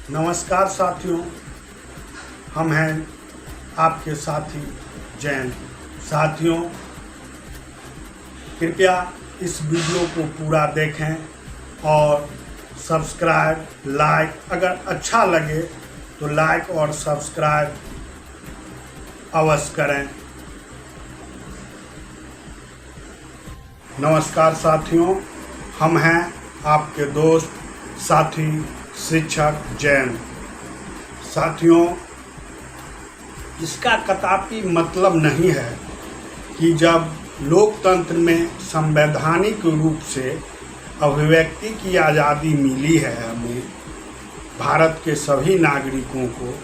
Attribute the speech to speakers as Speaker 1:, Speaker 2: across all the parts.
Speaker 1: नमस्कार साथियों, हम हैं आपके साथी जैन। साथियों, कृपया इस वीडियो को पूरा देखें और सब्सक्राइब, लाइक, अगर अच्छा लगे तो लाइक और सब्सक्राइब अवश्य करें। नमस्कार साथियों, हम हैं आपके दोस्त साथी शिक्षक जैन। साथियों, इसका कदापि मतलब नहीं है कि जब लोकतंत्र में संवैधानिक रूप से अभिव्यक्ति की आज़ादी मिली है हमें, भारत के सभी नागरिकों को,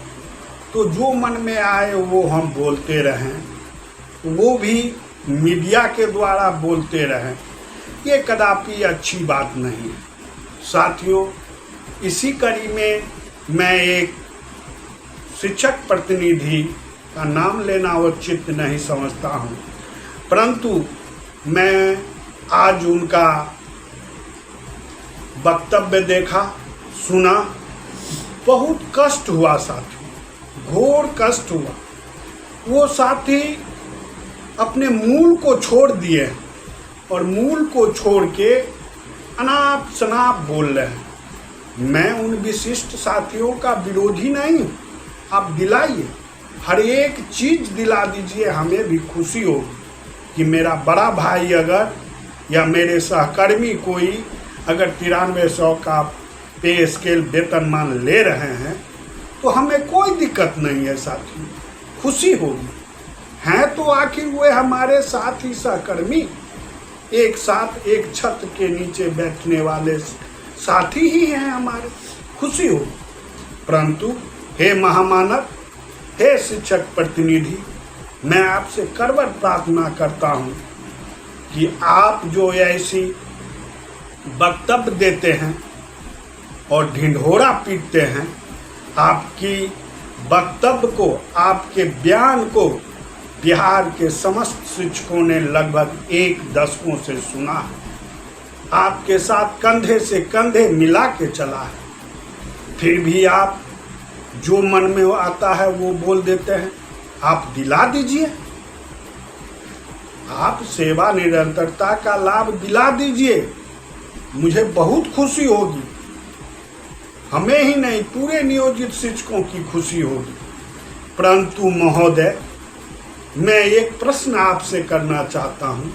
Speaker 1: तो जो मन में आए वो हम बोलते रहें, वो भी मीडिया के द्वारा बोलते रहें, ये कदापि अच्छी बात नहीं है। साथियों, इसी कड़ी में मैं एक शिक्षक प्रतिनिधि का नाम लेना उचित नहीं समझता हूँ, परंतु मैं आज उनका वक्तव्य देखा, सुना, बहुत कष्ट हुआ साथी, घोर कष्ट हुआ। वो साथी अपने मूल को छोड़ दिए और मूल को छोड़ के अनाप शनाप बोल रहे हैं। मैं उन विशिष्ट साथियों का विरोधी नहीं हूँ, आप दिलाइए, हर एक चीज़ दिला दीजिए, हमें भी खुशी होगी कि मेरा बड़ा भाई अगर या मेरे सहकर्मी कोई अगर 9300 का पे स्केल वेतनमान ले रहे हैं तो हमें कोई दिक्कत नहीं है साथी, खुशी होगी। हैं तो आखिर वे हमारे साथ ही सहकर्मी, एक साथ एक छत के नीचे बैठने वाले साथी ही हैं हमारे, खुशी हो। परंतु हे महामानव, हे शिक्षक प्रतिनिधि, मैं आपसे करवर प्रार्थना करता हूं कि आप जो ऐसी वक्तव्य देते हैं और ढिंढोरा पीटते हैं, आपकी वक्तव्य को, आपके बयान को बिहार के समस्त शिक्षकों ने लगभग 1 दशकों से सुना है, आपके साथ कंधे से कंधे मिला के चला है, फिर भी आप जो मन में आता है वो बोल देते हैं। आप दिला दीजिए, आप सेवा निरंतरता का लाभ दिला दीजिए, मुझे बहुत खुशी होगी, हमें ही नहीं पूरे नियोजित शिक्षकों की खुशी होगी। परंतु महोदय, मैं एक प्रश्न आपसे करना चाहता हूं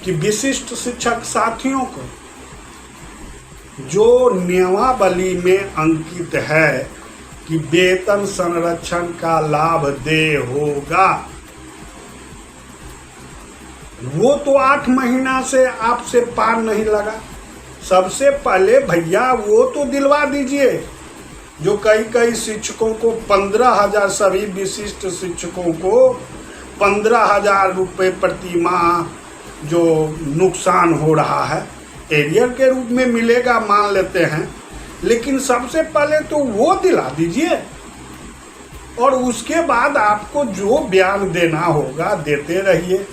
Speaker 1: कि विशिष्ट शिक्षक साथियों को जो नियमावली में अंकित है कि वेतन संरक्षण का लाभ देय होगा, वो तो 8 महीना से आपसे पार नहीं लगा। सबसे पहले भैया वो तो दिलवा दीजिए। जो कई शिक्षकों को 15,000, सभी विशिष्ट शिक्षकों को 15,000 रुपये प्रति माह जो नुकसान हो रहा है, एरियर के रूप में मिलेगा मान लेते हैं, लेकिन सबसे पहले तो वो दिला दीजिए और उसके बाद आपको जो बयान देना होगा देते रहिए।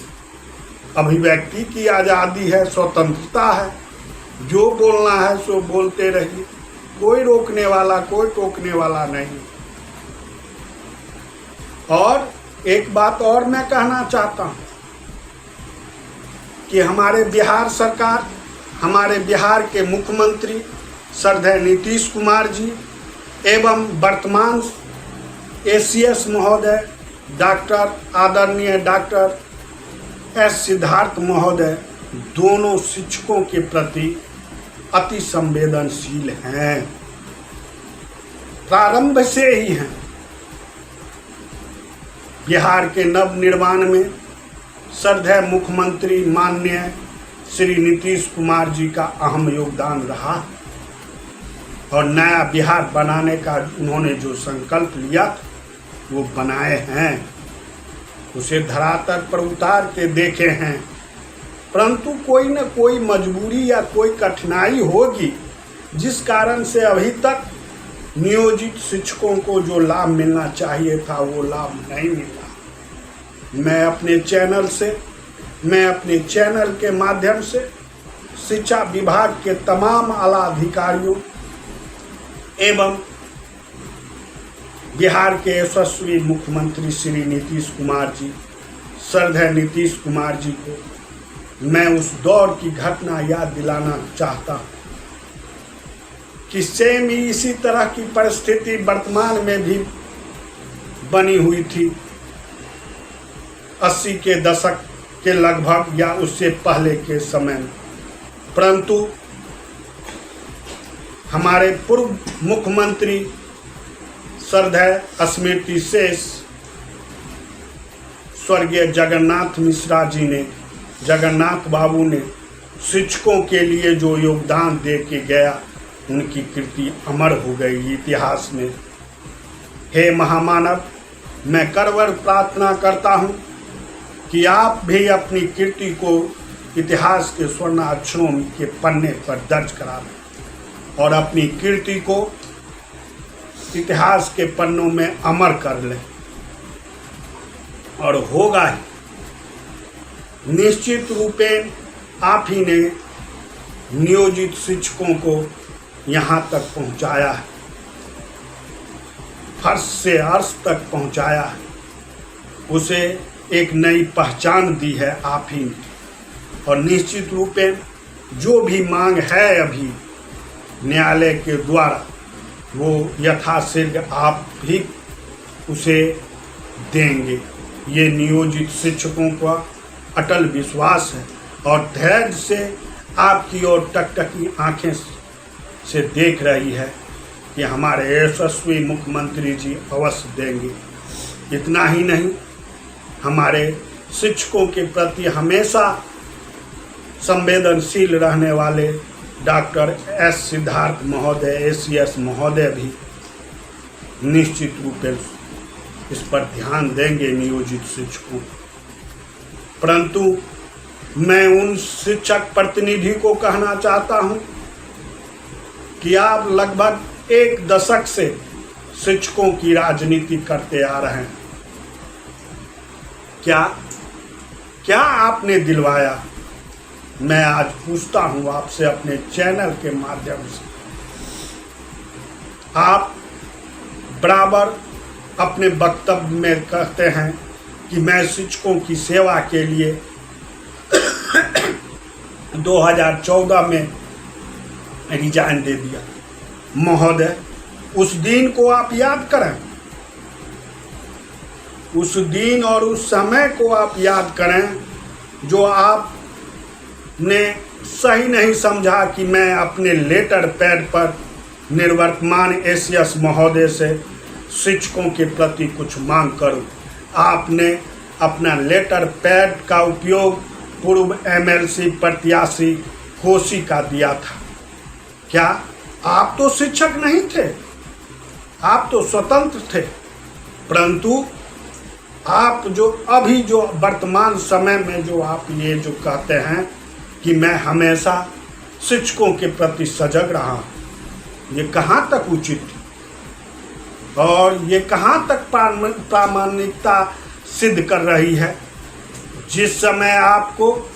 Speaker 1: अभिव्यक्ति की आज़ादी है, स्वतंत्रता है, जो बोलना है सो बोलते रहिए, कोई रोकने वाला, कोई टोकने वाला नहीं। और एक बात और मैं कहना चाहता हूँ कि हमारे बिहार सरकार, हमारे बिहार के मुख्यमंत्री श्रद्धेय नीतीश कुमार जी एवं वर्तमान ACS महोदय डॉक्टर आदरणीय डॉक्टर S सिद्धार्थ महोदय दोनों शिक्षकों के प्रति अति संवेदनशील हैं, प्रारंभ से ही हैं। बिहार के नवनिर्माण में श्रद्धेय मुख्यमंत्री माननीय श्री नीतीश कुमार जी का अहम योगदान रहा और नया बिहार बनाने का उन्होंने जो संकल्प लिया वो बनाए हैं, उसे धरातल पर उतार के देखे हैं। परंतु कोई न कोई मजबूरी या कोई कठिनाई होगी जिस कारण से अभी तक नियोजित शिक्षकों को जो लाभ मिलना चाहिए था वो लाभ नहीं मिला। मैं अपने चैनल के माध्यम से शिक्षा विभाग के तमाम आला अधिकारियों एवं बिहार के यशस्वी मुख्यमंत्री श्री नीतीश कुमार जी, श्रद्धेय नीतीश कुमार जी को मैं उस दौर की घटना याद दिलाना चाहता हूँ कि सेम ही इसी तरह की परिस्थिति वर्तमान में भी बनी हुई थी 80 के दशक के लगभग या उससे पहले के समय में, परंतु हमारे पूर्व मुख्यमंत्री श्रद्धेय स्मृति शेष स्वर्गीय जगन्नाथ मिश्रा जी ने, जगन्नाथ बाबू ने शिक्षकों के लिए जो योगदान दे के गया, उनकी कीर्ति अमर हो गई इतिहास में। हे महामानव, मैं करवर प्रार्थना करता हूँ कि आप भी अपनी कीर्ति को इतिहास के स्वर्ण अक्षरों के पन्ने पर दर्ज करा लें और अपनी कीर्ति को इतिहास के पन्नों में अमर कर लें। और होगा ही, निश्चित रूपेण आप ही ने नियोजित शिक्षकों को यहाँ तक पहुँचाया है, फर्श से अर्श तक पहुँचाया है, उसे एक नई पहचान दी है आप ही ने। और निश्चित रूपेण जो भी मांग है अभी न्यायालय के द्वारा, वो यथाशीघ्र आप भी उसे देंगे। ये नियोजित शिक्षकों का अटल विश्वास है और धैर्य से आपकी ओर टकटकी आंखें से देख रही है कि हमारे यशस्वी मुख्यमंत्री जी अवश्य देंगे। इतना ही नहीं, हमारे शिक्षकों के प्रति हमेशा संवेदनशील रहने वाले डॉक्टर एस सिद्धार्थ महोदय, एसीएस महोदय भी निश्चित रूप से इस पर ध्यान देंगे नियोजित शिक्षकों। परंतु मैं उन शिक्षक प्रतिनिधि को कहना चाहता हूं कि आप लगभग एक दशक से शिक्षकों की राजनीति करते आ रहे हैं। क्या आपने दिलवाया? मैं आज पूछता हूं आपसे अपने चैनल के माध्यम से। आप बराबर अपने वक्तव्य में कहते हैं कि मैं शिक्षकों की सेवा के लिए 2014 में रिजाइन दे दिया। महोदय, उस दिन को आप याद करें, उस दिन और उस समय को आप याद करें जो आपने सही नहीं समझा कि मैं अपने लेटर पैड पर निर्वर्तमान एसीएस महोदय से शिक्षकों के प्रति कुछ मांग करूं। आपने अपना लेटर पैड का उपयोग पूर्व एमएलसी प्रत्याशी कोसी का दिया था। क्या आप तो शिक्षक नहीं थे, आप तो स्वतंत्र थे, परंतु आप जो अभी जो वर्तमान समय में जो आप ये जो कहते हैं कि मैं हमेशा शिक्षकों के प्रति सजग रहा हूँ, ये कहाँ तक उचित है और ये कहाँ तक प्रामाणिकता सिद्ध कर रही है? जिस समय आपको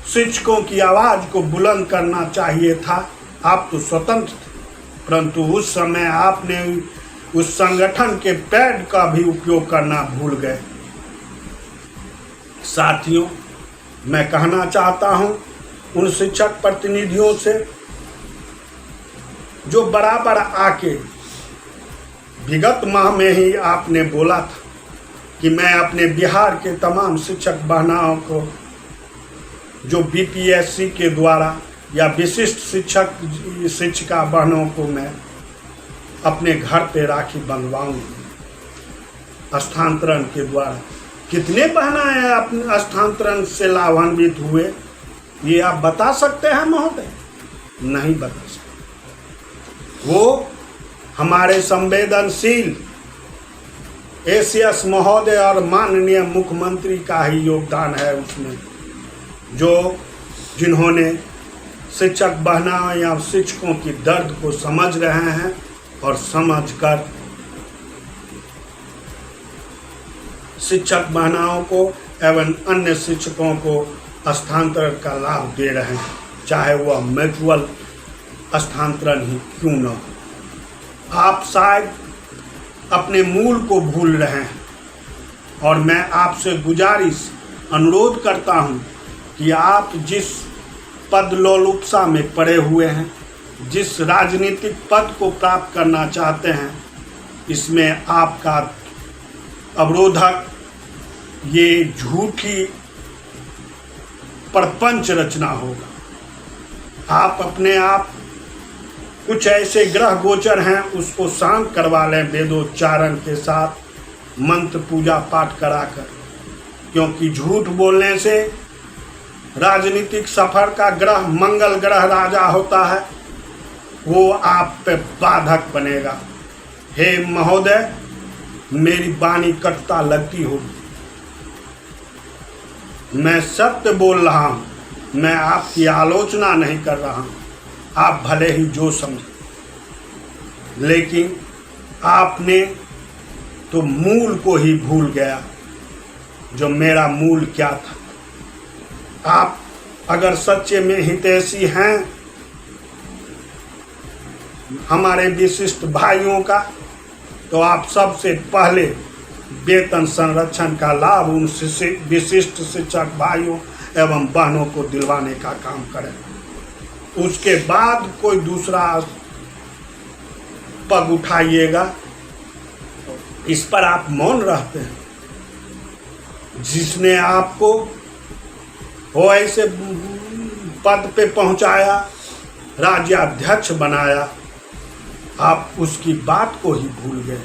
Speaker 1: शिक्षकों की आवाज़ को बुलंद करना चाहिए था, आप तो स्वतंत्र थे, परंतु उस समय आपने उस संगठन के पैड का भी उपयोग करना भूल गए। साथियों, मैं कहना चाहता हूं उन शिक्षक प्रतिनिधियों से जो बराबर आके विगत माह में ही आपने बोला था कि मैं अपने बिहार के तमाम शिक्षक बहनाओं को जो बीपीएससी के द्वारा या विशिष्ट शिक्षिका बहनों को मैं अपने घर पे राखी बंधवाऊंगी स्थानांतरण के द्वारा। कितने बहनाएं अपने स्थानांतरण से लाभान्वित हुए, ये आप बता सकते हैं महोदय? नहीं बता सकते। वो हमारे संवेदनशील एसीएस महोदय और माननीय मुख्यमंत्री का ही योगदान है उसमें, जिन्होंने शिक्षक बहना या शिक्षकों की दर्द को समझ रहे हैं और समझकर शिक्षक बहनाओं को एवं अन्य शिक्षकों को स्थानांतरण का लाभ दे रहे हैं, चाहे वह म्यूचुअल स्थानांतरण ही क्यों न हो। आप शायद अपने मूल को भूल रहे हैं और मैं आपसे गुजारिश अनुरोध करता हूं कि आप जिस पद लोलुपता में पड़े हुए हैं, जिस राजनीतिक पद को प्राप्त करना चाहते हैं, इसमें आपका अवरोधक ये झूठी प्रपंच रचना होगा। आप अपने आप कुछ ऐसे ग्रह गोचर हैं उसको शांत करवा लें वेदोच्चारण के साथ, मंत्र पूजा पाठ कराकर, क्योंकि झूठ बोलने से राजनीतिक सफर का ग्रह मंगल ग्रह राजा होता है, वो आप पे बाधक बनेगा। हे महोदय, मेरी वाणी कटुता लगती होगी, मैं सत्य बोल रहा हूँ, मैं आपकी आलोचना नहीं कर रहा हूँ, आप भले ही जो समझे, लेकिन आपने तो मूल को ही भूल गया, जो मेरा मूल क्या था। आप अगर सच्चे में हितैषी हैं हमारे विशिष्ट भाइयों का, तो आप सबसे पहले वेतन संरक्षण का लाभ उन विशिष्ट शिक्षक भाइयों एवं बहनों को दिलवाने का काम करें। उसके बाद कोई दूसरा पग उठाइएगा। इस पर आप मौन रहते हैं। जिसने आपको वो ऐसे पद पे पहुंचाया, राज्याध्यक्ष बनाया, आप उसकी बात को ही भूल गए।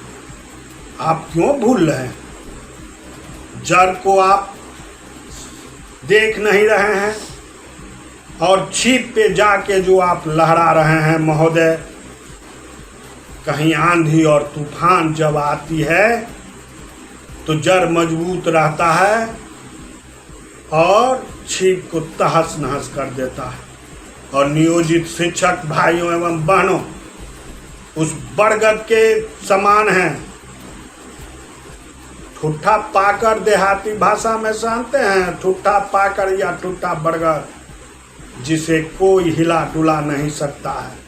Speaker 1: आप क्यों भूल रहे हैं? जड़ को आप देख नहीं रहे हैं और छीप पे जाके जो आप लहरा रहे हैं महोदय। कहीं आंधी और तूफान जब आती है तो जड़ मजबूत रहता है और छीप को तहस नहस कर देता है। और नियोजित शिक्षक भाइयों एवं बहनों उस बरगद के समान हैं। ठुट्ठा पाकर देहाती भाषा में जानते हैं, ठुट्ठा पाकर या ठुट्ठा बरगद, जिसे कोई हिला डुला नहीं सकता है।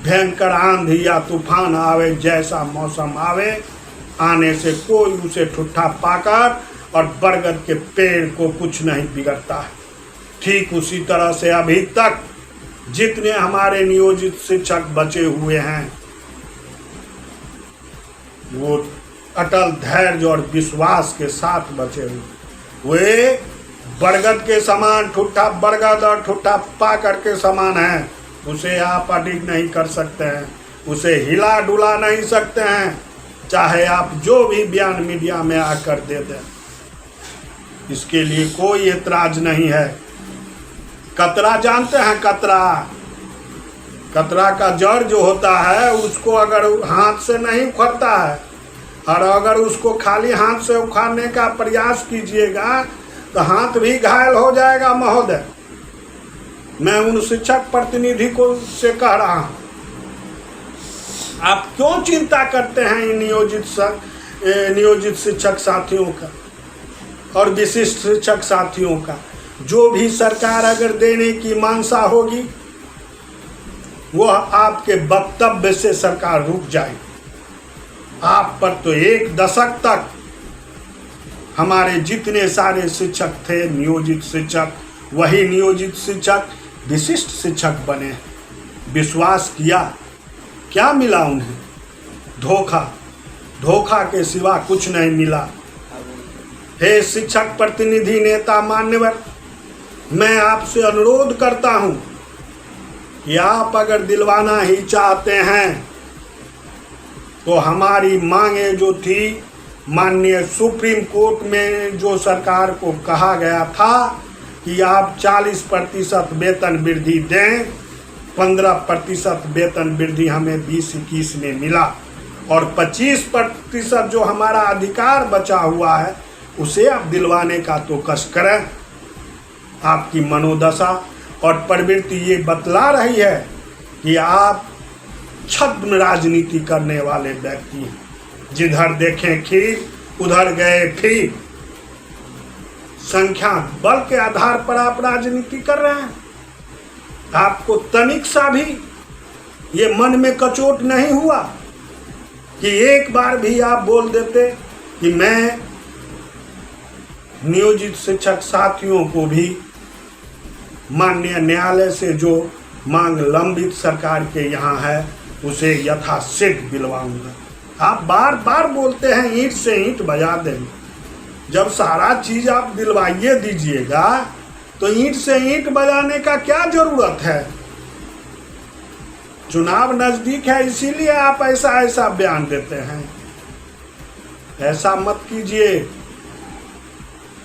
Speaker 1: भयंकर आंधी या तूफान आवे, जैसा मौसम आवे, आने से कोई उसे ठुट्ठा पाकर और बरगद के पेड़ को कुछ नहीं बिगड़ता है। ठीक उसी तरह से अभी तक जितने हमारे नियोजित शिक्षक बचे हुए हैं, वो अटल धैर्य और विश्वास के साथ बचे हुए, वे बरगद के समान, ठुट्ठा बरगद और ठुट्ठा पाकर के समान हैं। उसे आप अडिग नहीं कर सकते हैं, उसे हिला डुला नहीं सकते हैं, चाहे आप जो भी बयान मीडिया में आकर दे दें। इसके लिए कोई एतराज नहीं है। कतरा जानते हैं? कतरा का जड़ जो होता है उसको अगर हाथ से नहीं उखड़ता है, और अगर उसको खाली हाथ से उखाड़ने का प्रयास कीजिएगा तो हाथ भी घायल हो जाएगा महोदय। मैं उन शिक्षक प्रतिनिधि को से कह रहा हूं, आप क्यों चिंता करते हैं इन नियोजित शिक्षक साथियों का और विशिष्ट शिक्षक साथियों का? जो भी सरकार अगर देने की मानसा होगी, वह आपके वक्तव्य से सरकार रुक जाएगी। आप पर तो 1 दशक तक हमारे जितने सारे शिक्षक थे नियोजित शिक्षक, वही नियोजित शिक्षक विशिष्ट शिक्षक बने। विश्वास किया, क्या मिला उन्हें? धोखा के सिवा कुछ नहीं मिला। हे शिक्षक प्रतिनिधि नेता मान्यवर, मैं आपसे अनुरोध करता हूं कि आप अगर दिलवाना ही चाहते हैं तो हमारी मांगे जो थी, माननीय सुप्रीम कोर्ट में जो सरकार को कहा गया था कि आप 40% वेतन वृद्धि दें, 15% वेतन वृद्धि हमें 20-21 में मिला, और 25% जो हमारा अधिकार बचा हुआ है उसे आप दिलवाने का तो कष्ट करें। आपकी मनोदशा और प्रवृत्ति ये बतला रही है कि आप छद्म राजनीति करने वाले व्यक्ति हैं। जिधर देखें खीर, उधर गए फिर। संख्या बल के आधार पर आप राजनीति कर रहे हैं। आपको तनिक सा भी ये मन में कचोट नहीं हुआ कि एक बार भी आप बोल देते कि मैं नियोजित शिक्षक साथियों को भी माननीय न्यायालय से जो मांग लंबित सरकार के यहाँ है उसे यथाशीघ्र दिलवाऊंगा। आप बार बार बोलते हैं ईंट से ईंट बजा देंगे, जब सारा चीज आप दिलवाइए दीजिएगा तो ईंट से ईंट बजाने का क्या जरूरत है। चुनाव नजदीक है इसीलिए आप ऐसा बयान देते हैं। ऐसा मत कीजिए।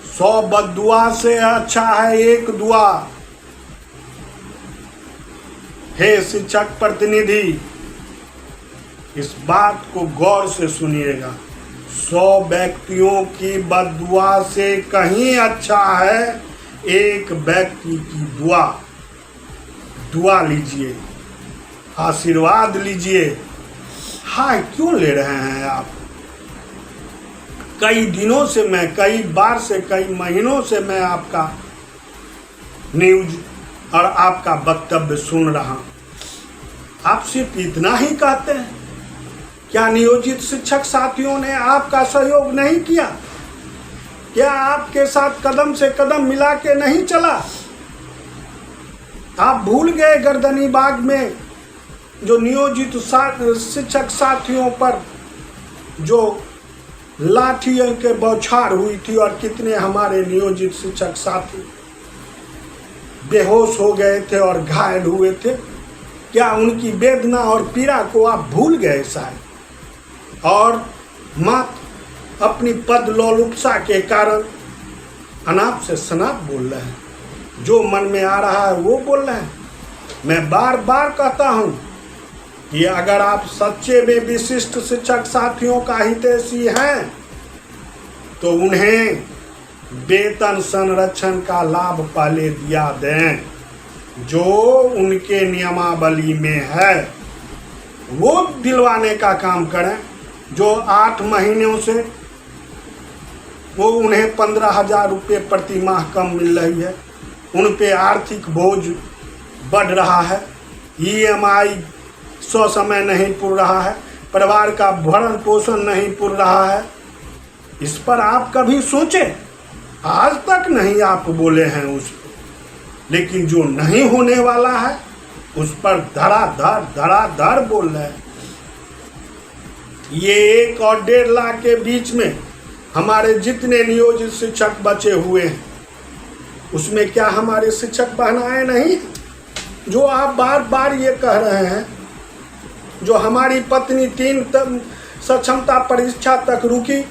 Speaker 1: 100 बद्दुआ से अच्छा है एक दुआ। हे शिक्षक प्रतिनिधि, इस बात को गौर से सुनिएगा। 100 व्यक्तियों की बद्दुआ से कहीं अच्छा है एक व्यक्ति की दुआ। दुआ लीजिए, आशीर्वाद लीजिए। हाय क्यों ले रहे हैं आप? कई दिनों से मैं, कई बार से, कई महीनों से मैं आपका न्यूज और आपका वक्तव्य सुन रहा हूं। आप सिर्फ इतना ही कहते हैं। क्या नियोजित शिक्षक साथियों ने आपका सहयोग नहीं किया? क्या आपके साथ कदम से कदम मिला के नहीं चला? आप भूल गए गर्दनीबाग में जो नियोजित शिक्षक साथियों पर जो लाठियों के बौछार हुई थी और कितने हमारे नियोजित शिक्षक साथी बेहोश हो गए थे और घायल हुए थे। क्या उनकी वेदना और पीड़ा को आप भूल गए शायद? और मात्र अपनी पद लोलुपता के कारण अनाप से शनाप बोल रहे हैं, जो मन में आ रहा है वो बोल रहे हैं। मैं बार बार कहता हूं कि अगर आप सच्चे में विशिष्ट शिक्षक साथियों का हितैषी हैं तो उन्हें वेतन संरक्षण का लाभ पहले दिया दें जो उनके नियमावली में है, वो दिलवाने का काम करें। जो 8 महीनों से वो उन्हें 15,000 रुपये प्रति माह कम मिल रही है, उन पे आर्थिक बोझ बढ़ रहा है, EMI समय नहीं पुर रहा है, परिवार का भरण पोषण नहीं पुर रहा है। इस पर आप कभी सोचे? आज तक नहीं आप बोले हैं उस पर, लेकिन जो नहीं होने वाला है उस पर धड़ाधड़ बोल रहे हैं। ये 1 और 1.5 लाख के बीच में हमारे जितने नियोजित शिक्षक बचे हुए हैं उसमें क्या हमारे शिक्षक बहनाएं नहीं? जो आप बार बार ये कह रहे हैं, जो हमारी पत्नी 3 सक्षमता परीक्षा तक रुकी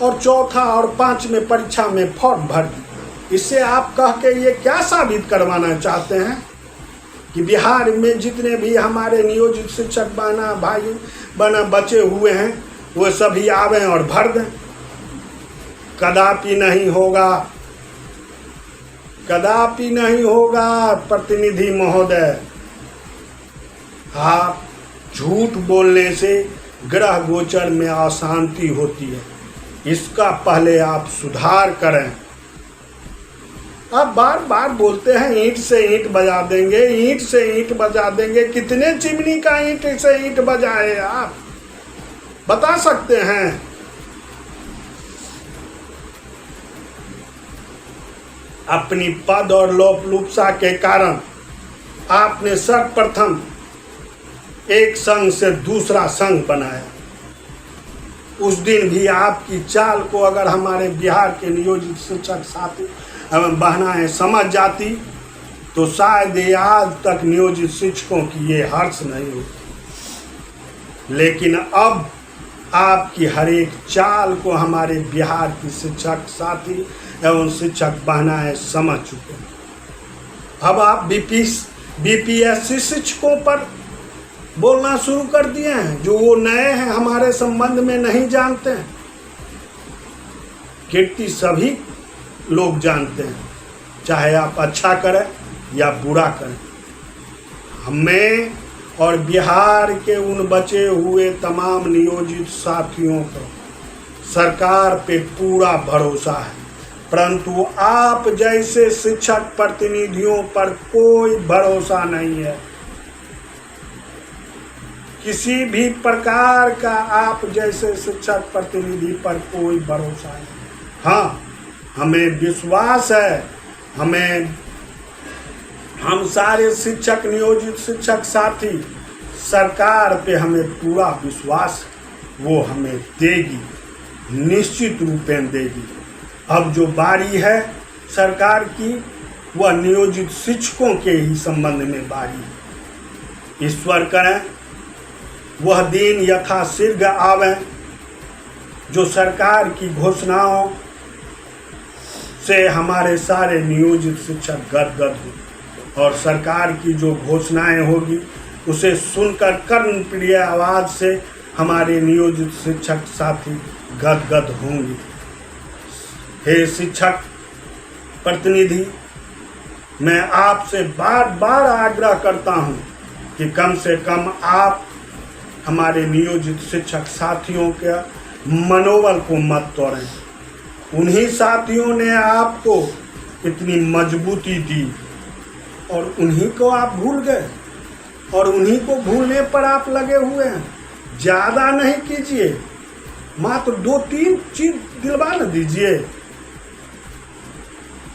Speaker 1: और 4था और 5वें परीक्षा में फॉर्म भर दी, इससे आप कह के ये क्या साबित करवाना चाहते हैं कि बिहार में जितने भी हमारे नियोजित शिक्षक बहना बचे हुए हैं वो सभी आवें और भर दें? कदापि नहीं होगा, कदापि नहीं होगा। प्रतिनिधि महोदय, आप झूठ बोलने से ग्रह गोचर में अशांति होती है, इसका पहले आप सुधार करें। आप बार बार बोलते हैं ईंट से ईंट बजा देंगे, ईंट से ईंट बजा देंगे। कितने चिमनी का ईंट से ईंट बजाए आप बता सकते हैं? अपनी पद और लोलुपता के कारण आपने सर्वप्रथम एक संघ से दूसरा संघ बनाया। उस दिन भी आपकी चाल को अगर हमारे बिहार के नियोजित शिक्षक साथी एवं बहनाएं समझ जाती तो शायद ये आज तक नियोजित शिक्षकों की ये हर्ष नहीं होती। लेकिन अब आपकी हर एक चाल को हमारे बिहार की शिक्षक साथी एवं शिक्षक बहनाएं समझ चुके हैं। अब आप BPSC शिक्षकों पर बोलना शुरू कर दिए हैं, जो वो नए हैं, हमारे संबंध में नहीं जानते हैं। कीर्ति सभी लोग जानते हैं, चाहे आप अच्छा करें या बुरा करें। हमें और बिहार के उन बचे हुए तमाम नियोजित साथियों को सरकार पे पूरा भरोसा है, परंतु आप जैसे शिक्षक प्रतिनिधियों पर कोई भरोसा नहीं है। किसी भी प्रकार का आप जैसे शिक्षक प्रतिनिधि पर कोई भरोसा नहीं। हाँ, हमें विश्वास है, हम सारे शिक्षक, नियोजित शिक्षक साथी, सरकार पे हमें पूरा विश्वास, वो हमें देगी, निश्चित रूपेण देगी। अब जो बारी है सरकार की, वह नियोजित शिक्षकों के ही संबंध में बारी है। ईश्वर करें वह दिन यथाशीघ्र आवे, जो सरकार की घोषणाओं से हमारे सारे नियोजित शिक्षक गदगद हो, और सरकार की जो घोषणाएं होगी उसे सुनकर कर्णप्रिय आवाज से हमारे नियोजित शिक्षक साथी गदगद होंगे। हे शिक्षक प्रतिनिधि, मैं आपसे बार बार आग्रह करता हूं कि कम से कम आप हमारे नियोजित शिक्षक साथियों के मनोबल को मत तोड़ें। उन्हीं साथियों ने आपको इतनी मजबूती दी और उन्हीं को आप भूल गए, और उन्हीं को भूलने पर आप लगे हुए हैं। ज़्यादा नहीं कीजिए, मात्र 2-3 चीज दिलवा न दीजिए।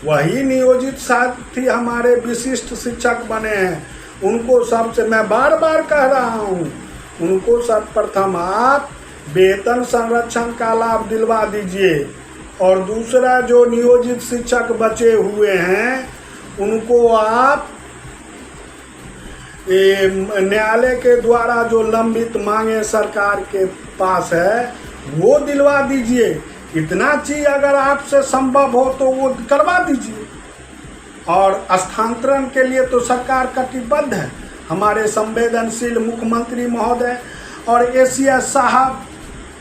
Speaker 1: वही नियोजित साथी हमारे विशिष्ट शिक्षक बने हैं, उनको सबसे मैं बार बार कह रहा हूँ, उनको सर्वप्रथम आप वेतन संरक्षण का लाभ दिलवा दीजिए, और दूसरा जो नियोजित शिक्षक बचे हुए हैं उनको आप न्यायालय के द्वारा जो लंबित मांगे सरकार के पास है वो दिलवा दीजिए। इतना चीज अगर आपसे संभव हो तो वो करवा दीजिए। और स्थानांतरण के लिए तो सरकार कटिबद्ध है। हमारे संवेदनशील मुख्यमंत्री महोदय और एसीएस साहब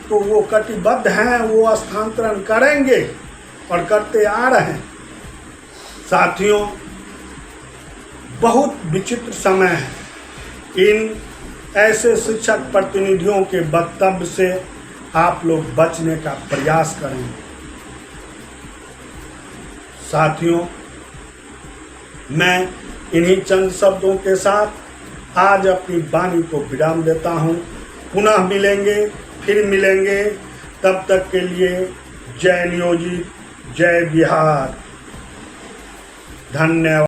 Speaker 1: तो वो कटिबद्ध हैं, वो स्थानांतरण करेंगे और करते आ रहे हैं। साथियों, बहुत विचित्र समय है। इन ऐसे शिक्षक प्रतिनिधियों के वक्तव्य से आप लोग बचने का प्रयास करें। साथियों, मैं इन्हीं चंद शब्दों के साथ आज अपनी वाणी को विराम देता हूं। पुनः मिलेंगे, फिर मिलेंगे। तब तक के लिए जय नियोजित, जय बिहार। धन्यवाद।